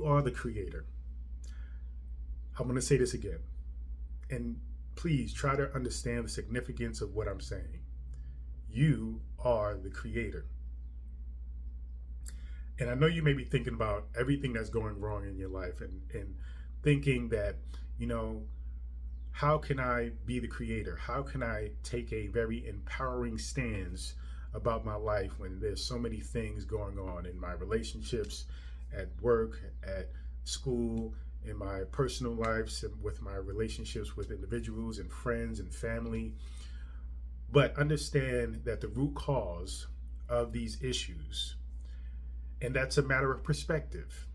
are the creator. I'm going to say this again. And please try to understand the significance of what I'm saying. You are the creator. And I know you may be thinking about everything that's going wrong in your life and thinking that, you know, how can I be the creator? How can I take a very empowering stance about my life when there's so many things going on in my relationships, at work, at school, in my personal lives, with my relationships with individuals and friends and family? But understand that the root cause of these issues, and that's a matter of perspective,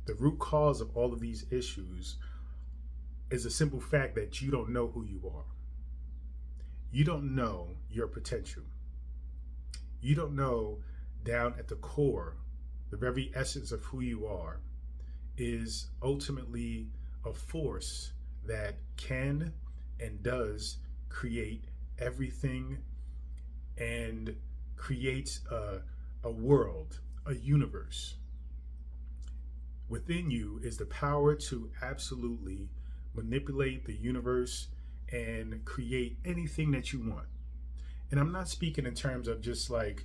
the root cause of all of these issues is a simple fact that you don't know who you are. You don't know your potential. You don't know down at the core, the very essence of who you are is ultimately a force that can and does create everything and creates a world, a universe. Within you is the power to absolutely manipulate the universe and create anything that you want. And I'm not speaking in terms of just like,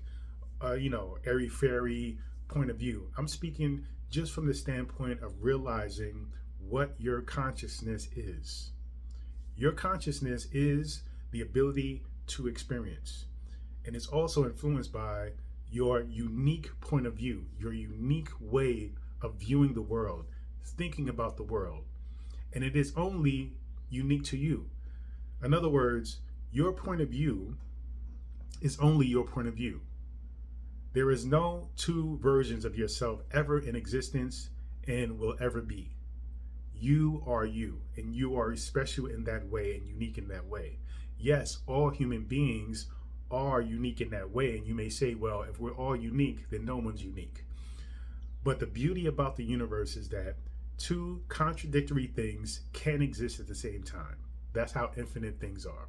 airy fairy point of view. I'm speaking just from the standpoint of realizing what your consciousness is. Your consciousness is the ability to experience. And it's also influenced by your unique point of view, your unique way of viewing the world, thinking about the world. And it is only unique to you. In other words, your point of view is only your point of view. There is no two versions of yourself ever in existence and will ever be. You are you, and you are special in that way and unique in that way. Yes, all human beings are unique in that way, and you may say, well, if we're all unique, then no one's unique. But the beauty about the universe is that two contradictory things can exist at the same time. That's how infinite things are.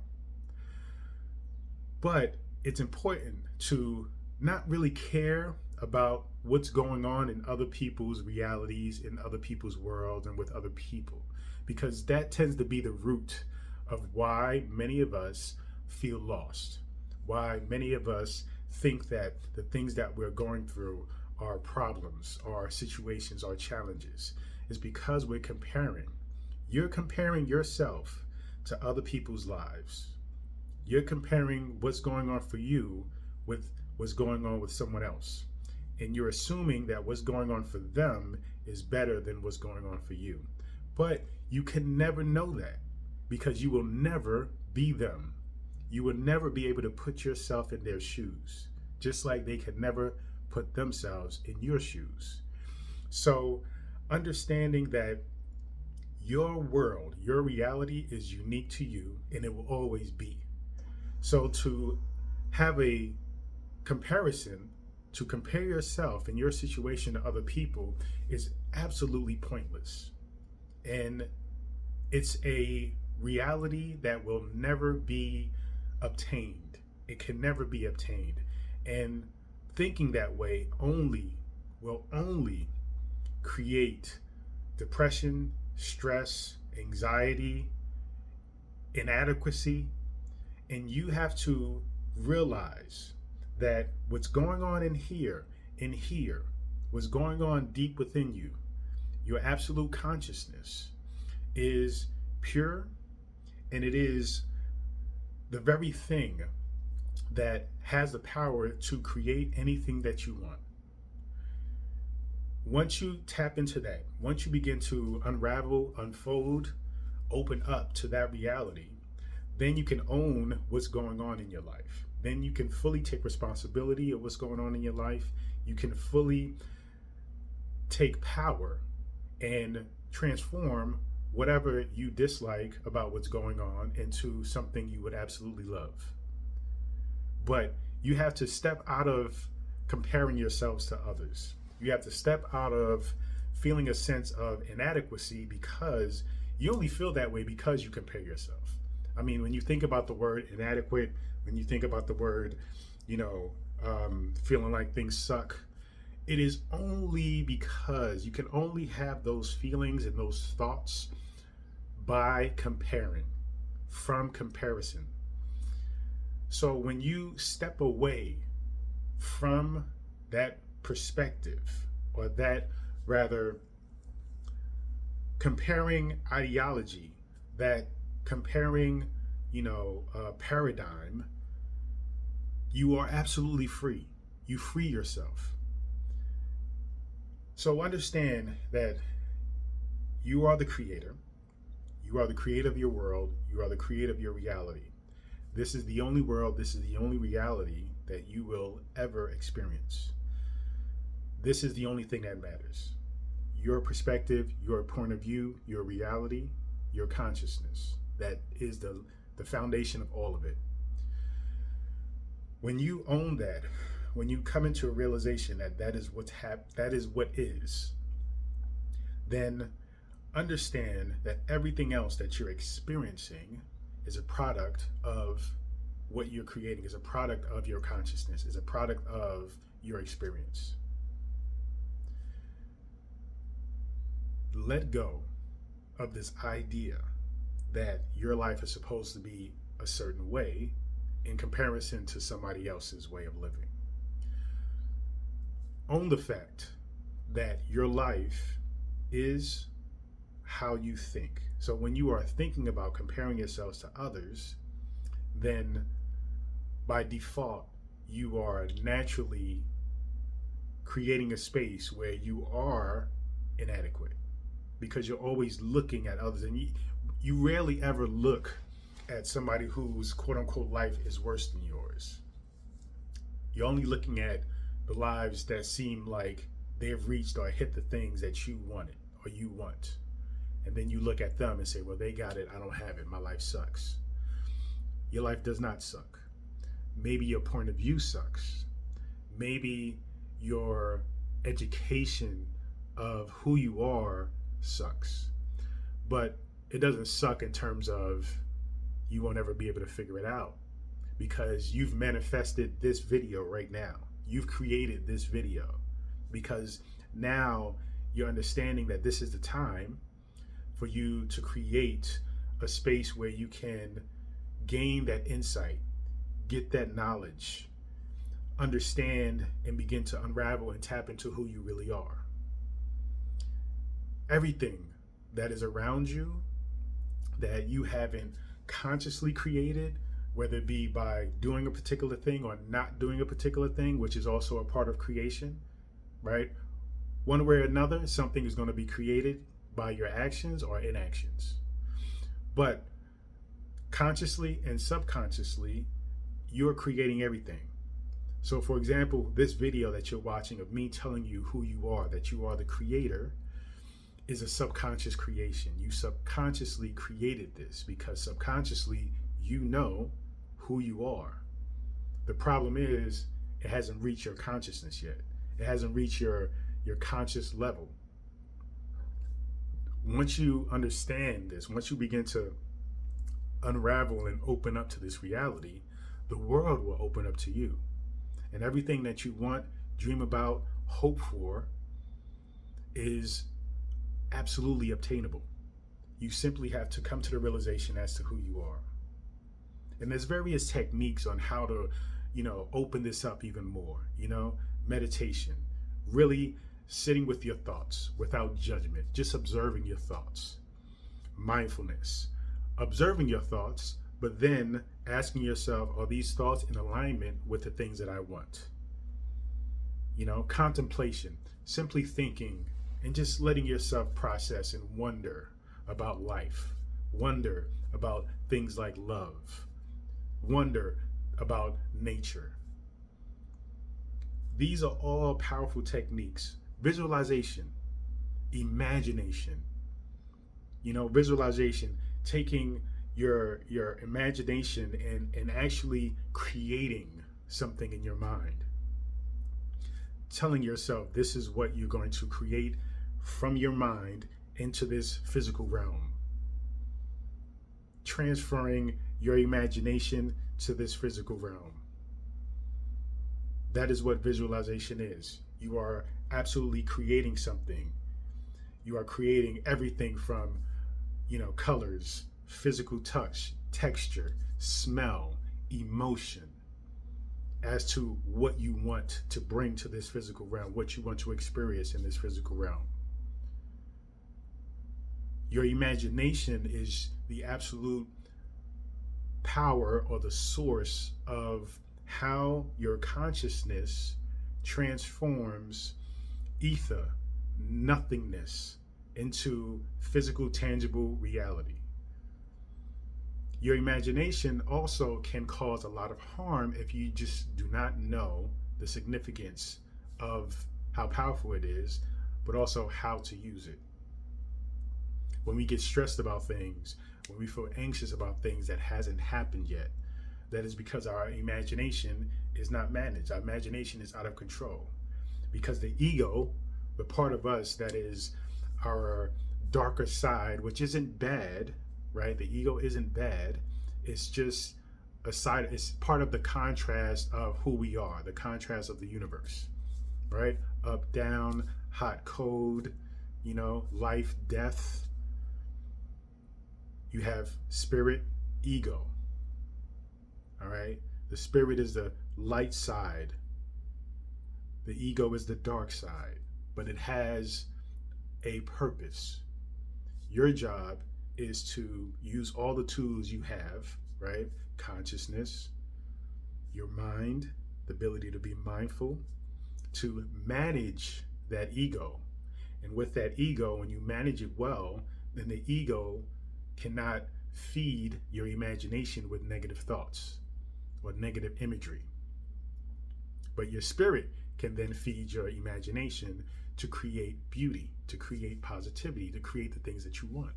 But it's important to not really care about what's going on in other people's realities, in other people's worlds, and with other people, because that tends to be the root of why many of us feel lost, why many of us think that the things that we're going through are problems, are situations, are challenges, is because we're comparing. You're comparing yourself to other people's lives. You're comparing what's going on for you with what's going on with someone else. And you're assuming that what's going on for them is better than what's going on for you. But you can never know that because you will never be them. You will never be able to put yourself in their shoes, just like they could never put themselves in your shoes. So understanding that your world, your reality is unique to you and it will always be. So to have a comparison, to compare yourself and your situation to other people is absolutely pointless. And it's a reality that will never be obtained. It can never be obtained. And thinking that way will only create depression, stress, anxiety, inadequacy. And you have to realize that what's going on in here, what's going on deep within you, your absolute consciousness is pure, and it is the very thing that has the power to create anything that you want. Once you tap into that, once you begin to unravel, unfold, open up to that reality, then you can own what's going on in your life. Then you can fully take responsibility of what's going on in your life. You can fully take power and transform whatever you dislike about what's going on into something you would absolutely love. But you have to step out of comparing yourselves to others. You have to step out of feeling a sense of inadequacy because you only feel that way because you compare yourself. I mean, when you think about the word inadequate, when you think about the word, feeling like things suck, It is only because you can only have those feelings and those thoughts by comparing, from comparison. So when you step away from that perspective, or that rather comparing ideology, that comparing, paradigm, you are absolutely free. You free yourself. So understand that you are the creator. You are the creator of your world. You are the creator of your reality. This is the only world, this is the only reality that you will ever experience. This is the only thing that matters. Your perspective, your point of view, your reality, your consciousness. That is the foundation of all of it. When you own that, when you come into a realization that that is what is, then understand that everything else that you're experiencing is a product of what you're creating, is a product of your consciousness, is a product of your experience. Let go of this idea that your life is supposed to be a certain way in comparison to somebody else's way of living. Own the fact that your life is how you think. So when you are thinking about comparing yourselves to others, then by default, you are naturally creating a space where you are inadequate, because you're always looking at others, and you rarely ever look at somebody whose quote unquote life is worse than yours. You're only looking at the lives that seem like they've reached or hit the things that you wanted or you want. And then you look at them and say, well, they got it, I don't have it, my life sucks. Your life does not suck. Maybe your point of view sucks. Maybe your education of who you are sucks. But it doesn't suck in terms of you won't ever be able to figure it out, because you've manifested this video right now. You've created this video because now you're understanding that this is the time for you to create a space where you can gain that insight, get that knowledge, understand, and begin to unravel and tap into who you really are. Everything that is around you that you haven't consciously created, whether it be by doing a particular thing or not doing a particular thing, which is also a part of creation, right? One way or another, something is going to be created by your actions or inactions. But consciously and subconsciously, you're creating everything. So for example, this video that you're watching of me telling you who you are, that you are the creator, is a subconscious creation. You subconsciously created this because subconsciously you know who you are. The problem is it hasn't reached your consciousness yet. It hasn't reached your conscious level. Once you understand this, once you begin to unravel and open up to this reality, the world will open up to you. And everything that you want, dream about, hope for is absolutely obtainable. You simply have to come to the realization as to who you are. And there's various techniques on how to, open this up even more. Meditation, really sitting with your thoughts without judgment, just observing your thoughts. Mindfulness, observing your thoughts, but then asking yourself, are these thoughts in alignment with the things that I want? Contemplation, simply thinking and just letting yourself process and wonder about life, wonder about things like love, wonder about nature. These are all powerful techniques. Visualization, imagination. Visualization, taking your imagination and actually creating something in your mind. Telling yourself this is what you're going to create from your mind into this physical realm. Transferring your imagination to this physical realm. That is what visualization is. You are absolutely creating something. You are creating everything from, colors, physical touch, texture, smell, emotion, as to what you want to bring to this physical realm, what you want to experience in this physical realm. Your imagination is the absolute power or the source of how your consciousness transforms ether, nothingness, into physical, tangible reality. Your imagination also can cause a lot of harm if you just do not know the significance of how powerful it is, but also how to use it. When we get stressed about things, when we feel anxious about things that hasn't happened yet, that is because our imagination is not managed. Our imagination is out of control. Because the ego, the part of us that is our darker side, which isn't bad, right? The ego isn't bad. It's just a side, it's part of the contrast of who we are, the contrast of the universe, right? Up, down, hot, cold, life, death. You have spirit, ego. All right? The spirit is the light side. The ego is the dark side, but it has a purpose. Your job is to use all the tools you have, right? Consciousness, your mind, the ability to be mindful, to manage that ego. And with that ego, when you manage it well, then the ego cannot feed your imagination with negative thoughts or negative imagery. But your spirit can then feed your imagination to create beauty, to create positivity, to create the things that you want.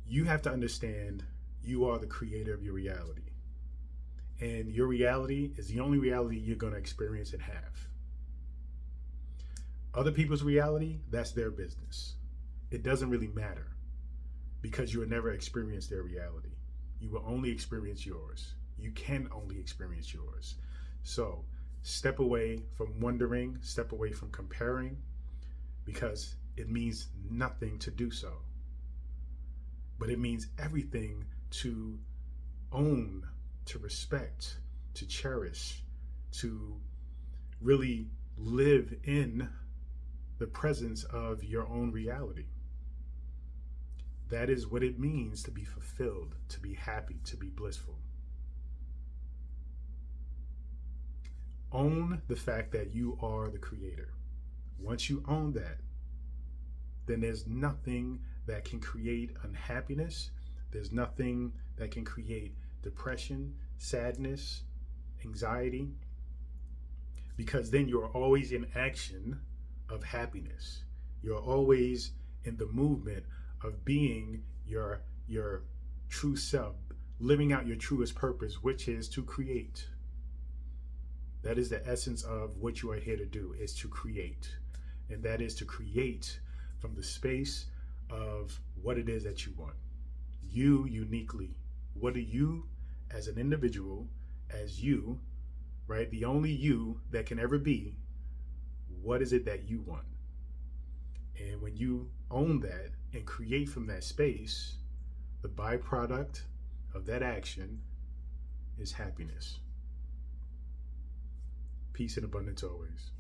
You have to understand you are the creator of your reality. And your reality is the only reality you're going to experience and have. Other people's reality, that's their business. It doesn't really matter because you will never experience their reality. You will only experience yours. You can only experience yours. So step away from wondering, step away from comparing, because it means nothing to do so. But it means everything to own, to respect, to cherish, to really live in the presence of your own reality. That is what it means to be fulfilled, to be happy, to be blissful. Own the fact that you are the creator. Once you own that, then there's nothing that can create unhappiness. There's nothing that can create depression, sadness, anxiety, because then you're always in action of happiness. You're always in the movement of being your true self, living out your truest purpose, which is to create. That is the essence of what you are here to do, is to create. And that is to create from the space of what it is that you want. You uniquely. What are you as an individual, as you, right? The only you that can ever be. What is it that you want? And when you own that and create from that space, the byproduct of that action is happiness. Peace and abundance always.